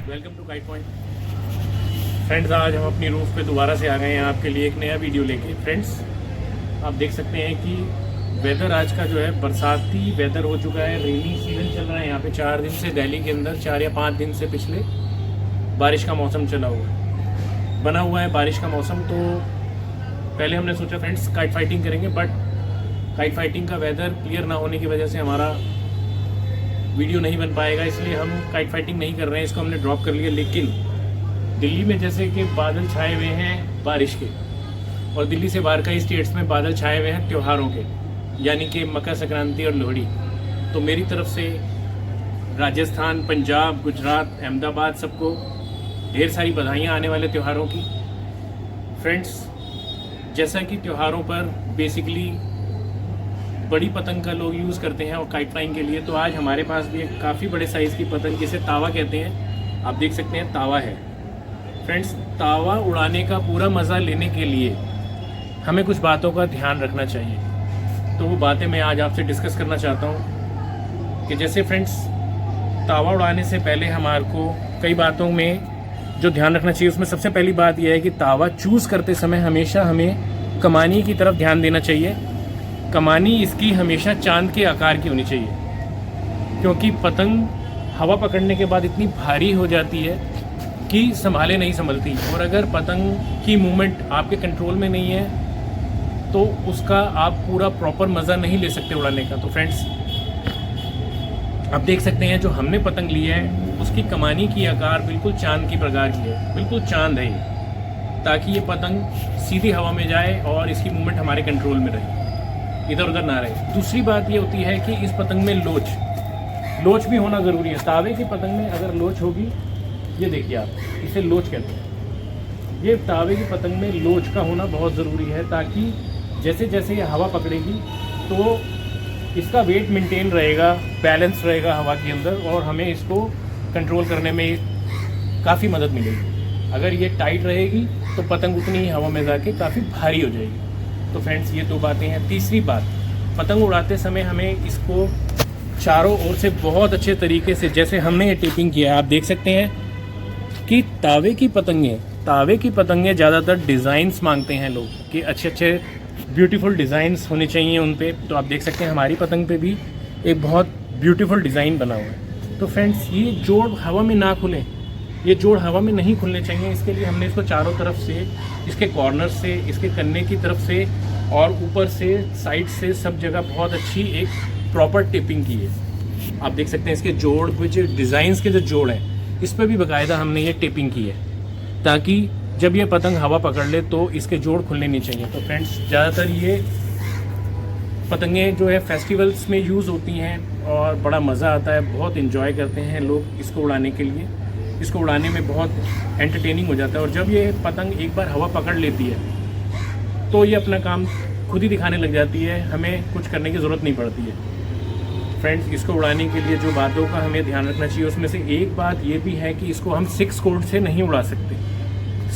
Welcome to Kite Point. Friends, आज हम अपनी रूफ पे दोबारा से आ गए हैं आपके लिए एक नया वीडियो लेके। फ्रेंड्स, आप देख सकते हैं कि वेदर आज का जो है बरसाती वेदर हो चुका है। रेनी सीजन चल रहा है यहाँ पे 4 दिन से। दिल्ली के अंदर 4 या 5 दिन से पिछले बारिश का मौसम चला हुआ है, बना हुआ है बारिश का मौसम। तो पहले हमने सोचा फ्रेंड्स काइट फाइटिंग करेंगे, बट काइट फाइटिंग का वेदर क्लियर ना होने की वजह से हमारा वीडियो नहीं बन पाएगा, इसलिए हम काइट फाइटिंग नहीं कर रहे हैं, इसको हमने ड्रॉप कर लिया। लेकिन दिल्ली में जैसे कि बादल छाए हुए हैं बारिश के, और दिल्ली से बाहर कई स्टेट्स में बादल छाए हुए हैं त्योहारों के, यानी कि मकर संक्रांति और लोहड़ी। तो मेरी तरफ से राजस्थान, पंजाब, गुजरात, अहमदाबाद सबको ढेर सारी बधाइयाँ आने वाले त्योहारों की। फ्रेंड्स, जैसा कि त्योहारों पर बेसिकली बड़ी पतंग का लोग यूज़ करते हैं और काइट फ्लाइंग के लिए, तो आज हमारे पास भी एक काफ़ी बड़े साइज़ की पतंग, जिसे तावा कहते हैं, आप देख सकते हैं तावा है। फ्रेंड्स, तावा उड़ाने का पूरा मज़ा लेने के लिए हमें कुछ बातों का ध्यान रखना चाहिए। तो वो बातें मैं आज आपसे डिस्कस करना चाहता हूँ कि जैसे फ्रेंड्स, तावा उड़ाने से पहले हमारे को कई बातों में जो ध्यान रखना चाहिए। उसमें सबसे पहली बात यह है कि तावा चूज़ करते समय हमेशा हमें कमानी की तरफ ध्यान देना चाहिए। कमानी इसकी हमेशा चांद के आकार की होनी चाहिए, क्योंकि पतंग हवा पकड़ने के बाद इतनी भारी हो जाती है कि संभाले नहीं संभलती, और अगर पतंग की मूवमेंट आपके कंट्रोल में नहीं है तो उसका आप पूरा प्रॉपर मज़ा नहीं ले सकते उड़ाने का। तो फ्रेंड्स, आप देख सकते हैं जो हमने पतंग ली है उसकी कमानी की आकार बिल्कुल चांद की प्रकार की है, बिल्कुल चांद है ये, ताकि ये पतंग सीधी हवा में जाए और इसकी मूवमेंट हमारे कंट्रोल में रहे, इधर उधर ना रहे। दूसरी बात ये होती है कि इस पतंग में लोच भी होना ज़रूरी है। तावे की पतंग में अगर लोच होगी, ये देखिए आप, इसे लोच कहते हैं, ये तावे की पतंग में लोच का होना बहुत ज़रूरी है, ताकि जैसे जैसे ये हवा पकड़ेगी तो इसका वेट मेंटेन रहेगा, बैलेंस रहेगा हवा के अंदर, और हमें इसको कंट्रोल करने में काफ़ी मदद मिलेगी। अगर ये टाइट रहेगी तो पतंग उतनी ही हवा में जाके काफ़ी भारी हो जाएगी। तो फ्रेंड्स, ये 2 बातें हैं। तीसरी बात, पतंग उड़ाते समय हमें इसको चारों ओर से बहुत अच्छे तरीके से, जैसे हमने ये टेपिंग किया है, आप देख सकते हैं कि तावे की पतंगें ज़्यादातर डिज़ाइंस मांगते हैं लोग, कि अच्छे ब्यूटीफुल डिज़ाइंस होने चाहिए उन पे। तो आप देख सकते हैं हमारी पतंग पे भी एक बहुत ब्यूटीफुल डिज़ाइन बना हुआ है। तो फ्रेंड्स, ये जोड़ हवा में ना खुले, ये जोड़ हवा में नहीं खुलने चाहिए। इसके लिए हमने इसको चारों तरफ से, इसके कॉर्नर से, इसके कन्ने की तरफ से और ऊपर से, साइड से, सब जगह बहुत अच्छी एक प्रॉपर टिपिंग की है। आप देख सकते हैं इसके जोड़, कुछ डिज़ाइंस के जो जोड़ हैं, इस पर भी बाकायदा हमने ये टिपिंग की है, ताकि जब ये पतंग हवा पकड़ ले तो इसके जोड़ खुलने नहीं चाहिए। तो फ्रेंड्स, ज़्यादातर ये पतंगें जो है फेस्टिवल्स में यूज़ होती हैं और बड़ा मज़ा आता है, बहुत इन्जॉय करते हैं लोग इसको उड़ाने के लिए। इसको उड़ाने में बहुत एंटरटेनिंग हो जाता है, और जब ये पतंग एक बार हवा पकड़ लेती है तो ये अपना काम खुद ही दिखाने लग जाती है, हमें कुछ करने की ज़रूरत नहीं पड़ती है। फ्रेंड्स, इसको उड़ाने के लिए जो बातों का हमें ध्यान रखना चाहिए, उसमें से एक बात ये भी है कि इसको हम 6 कोड से नहीं उड़ा सकते।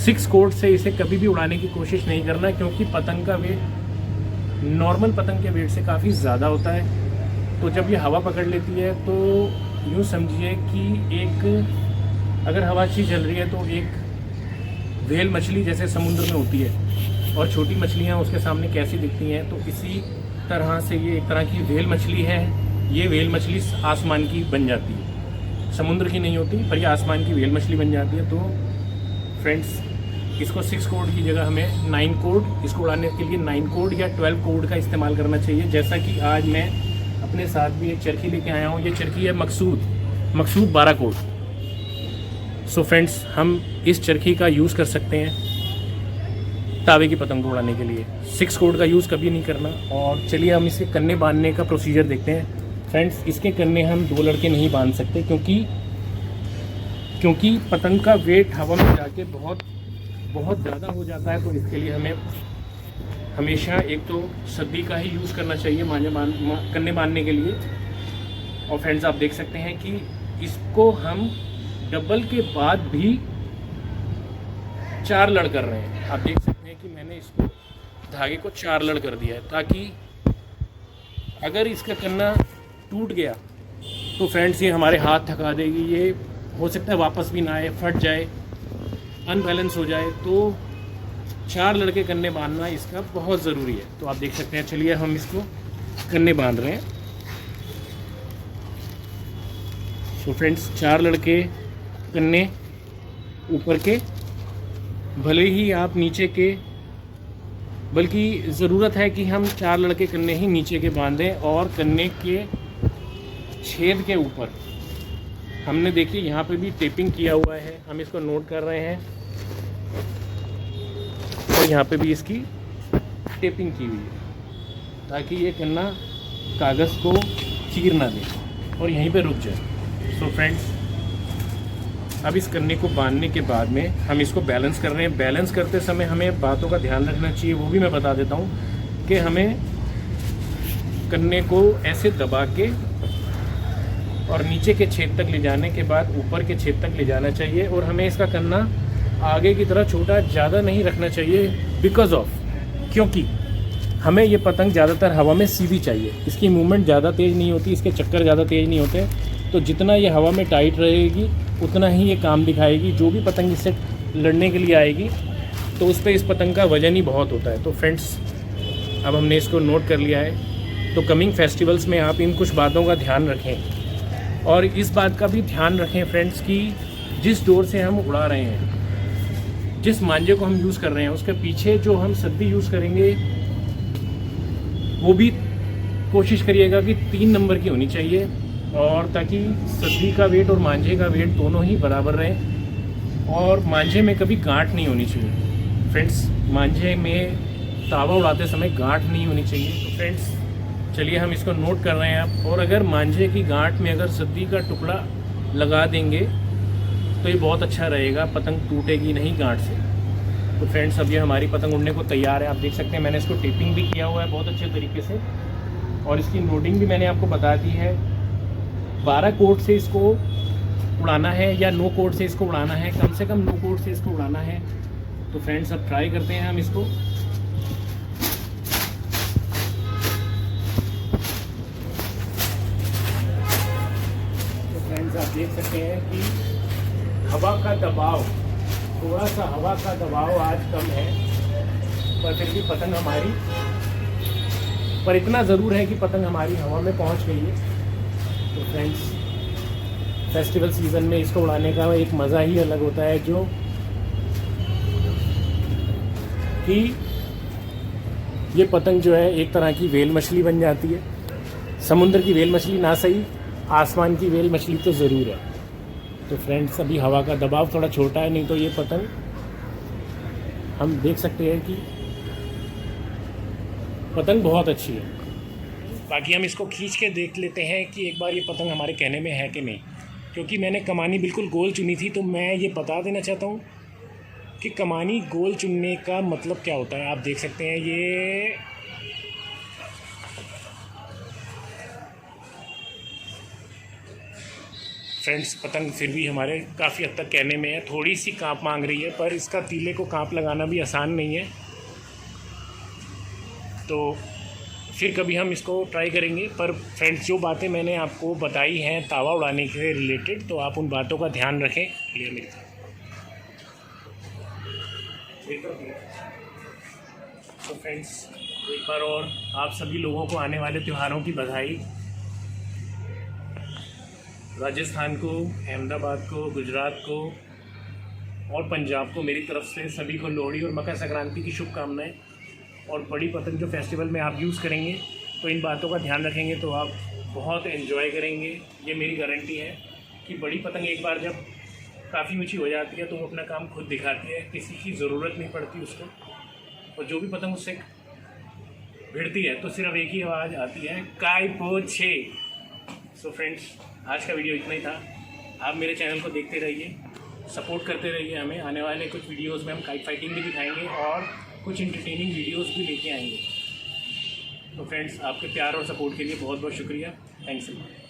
6 कोड से इसे कभी भी उड़ाने की कोशिश नहीं करना, क्योंकि पतंग का वेट नॉर्मल पतंग के वेट से काफ़ी ज़्यादा होता है। तो जब ये हवा पकड़ लेती है तो यूँ समझिए कि एक, अगर हवा अच्छी चल रही है तो एक व्हेल मछली जैसे समुद्र में होती है और छोटी मछलियाँ उसके सामने कैसी दिखती हैं, तो इसी तरह से ये एक तरह की व्हेल मछली है। ये व्हेल मछली आसमान की बन जाती है, समुद्र की नहीं होती, पर ये आसमान की व्हेल मछली बन जाती है। तो फ्रेंड्स, इसको 6 कोड की जगह हमें 9 कोड, इसको उड़ाने के लिए 9 कोड या 12 कोड का इस्तेमाल करना चाहिए। जैसा कि आज मैं अपने साथ भी एक चरखी लेके आया हूँ, ये चरखी है मकसूद 12 कोड। सो फ्रेंड्स, हम इस चरखी का यूज़ कर सकते हैं तावे की पतंग को उड़ाने के लिए। 6 कोड का यूज़ कभी नहीं करना। और चलिए हम इसे कन्ने बांधने का प्रोसीजर देखते हैं। फ्रेंड्स, इसके कन्ने हम 2 लड़के नहीं बांध सकते, क्योंकि पतंग का वेट हवा में जाके बहुत ज़्यादा हो जाता है। तो इसके लिए हमें हमेशा एक तो सद्दी का ही यूज़ करना चाहिए कन्ने बांधने के लिए। और फ्रेंड्स, आप देख सकते हैं कि इसको हम डबल के बाद भी 4 लड़ कर रहे हैं। आप देख सकते हैं कि मैंने इसको धागे को 4 लड़ कर दिया है, ताकि अगर इसका कन्ना टूट गया तो फ्रेंड्स ये हमारे हाथ थका देगी, ये हो सकता है वापस भी ना आए, फट जाए, अनबैलेंस हो जाए। तो 4 लड़के कन्ने बांधना इसका बहुत ज़रूरी है। तो आप देख सकते हैं, चलिए हम इसको कन्ने बांध रहे हैं। तो फ्रेंड्स 4 लड़के कन्ने ऊपर के, भले ही आप नीचे के, बल्कि ज़रूरत है कि हम 4 लड़के कन्ने ही नीचे के बांधें। और कन्ने के छेद के ऊपर हमने देखिए यहाँ पे भी टेपिंग किया हुआ है, हम इसको नोट कर रहे हैं। और यहाँ पे भी इसकी टेपिंग की हुई है ताकि ये कन्ना कागज़ को चीर ना दे और यहीं पे रुक जाए। सो फ्रेंड्स, अब इस कन्ने को बांधने के बाद में हम इसको बैलेंस कर रहे हैं। बैलेंस करते समय हमें बातों का ध्यान रखना चाहिए, वो भी मैं बता देता हूँ कि हमें कन्ने को ऐसे दबा के और नीचे के छेद तक ले जाने के बाद ऊपर के छेद तक ले जाना चाहिए। और हमें इसका कन्ना आगे की तरह छोटा ज़्यादा नहीं रखना चाहिए, बिकॉज ऑफ, क्योंकि हमें ये पतंग ज़्यादातर हवा में सीधी चाहिए। इसकी मूवमेंट ज़्यादा तेज़ नहीं होती, इसके चक्कर ज़्यादा तेज़ नहीं होते। तो जितना ये हवा में टाइट रहेगी उतना ही ये काम दिखाएगी। जो भी पतंग इससे लड़ने के लिए आएगी तो उस पर इस पतंग का वज़न ही बहुत होता है। तो फ्रेंड्स, अब हमने इसको नोट कर लिया है। तो कमिंग फेस्टिवल्स में आप इन कुछ बातों का ध्यान रखें। और इस बात का भी ध्यान रखें फ्रेंड्स कि जिस डोर से हम उड़ा रहे हैं, जिस मांझे को हम यूज़ कर रहे हैं, उसके पीछे जो हम सद्दी यूज़ करेंगे वो भी कोशिश करिएगा कि 3 नंबर की होनी चाहिए, और ताकि सद्दी का वेट और मांझे का वेट दोनों ही बराबर रहें। और मांझे में कभी गांठ नहीं होनी चाहिए फ्रेंड्स, मांझे में तावा उड़ाते समय गांठ नहीं होनी चाहिए। तो फ्रेंड्स चलिए हम इसको नोट कर रहे हैं आप। और अगर मांझे की गांठ में अगर सद्दी का टुकड़ा लगा देंगे तो ये बहुत अच्छा रहेगा, पतंग टूटेगी नहीं गांठ से। तो फ्रेंड्स, अब ये हमारी पतंग उड़ने को तैयार है। आप देख सकते हैं मैंने इसको टेपिंग भी किया हुआ है बहुत अच्छे तरीके से, और इसकी नोटिंग भी मैंने आपको बता दी है। 12 कोट से इसको उड़ाना है या 9 कोट से इसको उड़ाना है, कम से कम 9 कोट से इसको उड़ाना है। तो फ्रेंड्स अब ट्राई करते हैं हम इसको। तो फ्रेंड्स आप देख सकते हैं कि हवा का दबाव, थोड़ा सा हवा का दबाव आज कम है, पर फिर भी पतंग हमारी, पर इतना ज़रूर है कि पतंग हमारी हवा में पहुंच गई है। तो फ्रेंड्स, फेस्टिवल सीज़न में इसको उड़ाने का एक मज़ा ही अलग होता है, जो कि ये पतंग जो है एक तरह की वेल मछली बन जाती है। समुद्र की वेल मछली ना सही, आसमान की वेल मछली तो ज़रूर है। तो फ्रेंड्स, अभी हवा का दबाव थोड़ा छोटा है, नहीं तो ये पतंग हम देख सकते हैं कि पतंग बहुत अच्छी है। बाकी हम इसको खींच के देख लेते हैं कि एक बार ये पतंग हमारे कहने में है कि नहीं, क्योंकि मैंने कमानी बिल्कुल गोल चुनी थी। तो मैं ये बता देना चाहता हूँ कि कमानी गोल चुनने का मतलब क्या होता है। आप देख सकते हैं ये फ्रेंड्स, पतंग फिर भी हमारे काफ़ी हद तक कहने में है, थोड़ी सी कांप मांग रही है, पर इसका तीले को कांप लगाना भी आसान नहीं है। तो फिर कभी हम इसको ट्राई करेंगे। पर फ्रेंड्स, जो बातें मैंने आपको बताई हैं तावा उड़ाने के रिलेटेड, तो आप उन बातों का ध्यान रखें। क्लियर मेरी तो फ्रेंड्स, एक बार और आप सभी लोगों को आने वाले त्योहारों की बधाई। राजस्थान को, अहमदाबाद को, गुजरात को और पंजाब को मेरी तरफ से सभी को लोहड़ी और मकर संक्रांति की शुभकामनाएं। और बड़ी पतंग जो फेस्टिवल में आप यूज़ करेंगे तो इन बातों का ध्यान रखेंगे तो आप बहुत एंजॉय करेंगे। ये मेरी गारंटी है कि बड़ी पतंग एक बार जब काफ़ी ऊँची हो जाती है तो वो अपना काम खुद दिखाती है, किसी की ज़रूरत नहीं पड़ती उसको। और जो भी पतंग उससे भिड़ती है तो सिर्फ एक ही आवाज़ आती है, काय पो छे। सो फ्रेंड्स, आज का वीडियो इतना ही था। आप मेरे चैनल को देखते रहिए, सपोर्ट करते रहिए हमें। आने वाले कुछ वीडियोस में हम काइट फाइटिंग भी दिखाएंगे और कुछ इंटरटेनिंग वीडियोस भी लेके आएंगे। तो फ्रेंड्स, आपके प्यार और सपोर्ट के लिए बहुत बहुत शुक्रिया। Thanks a lot.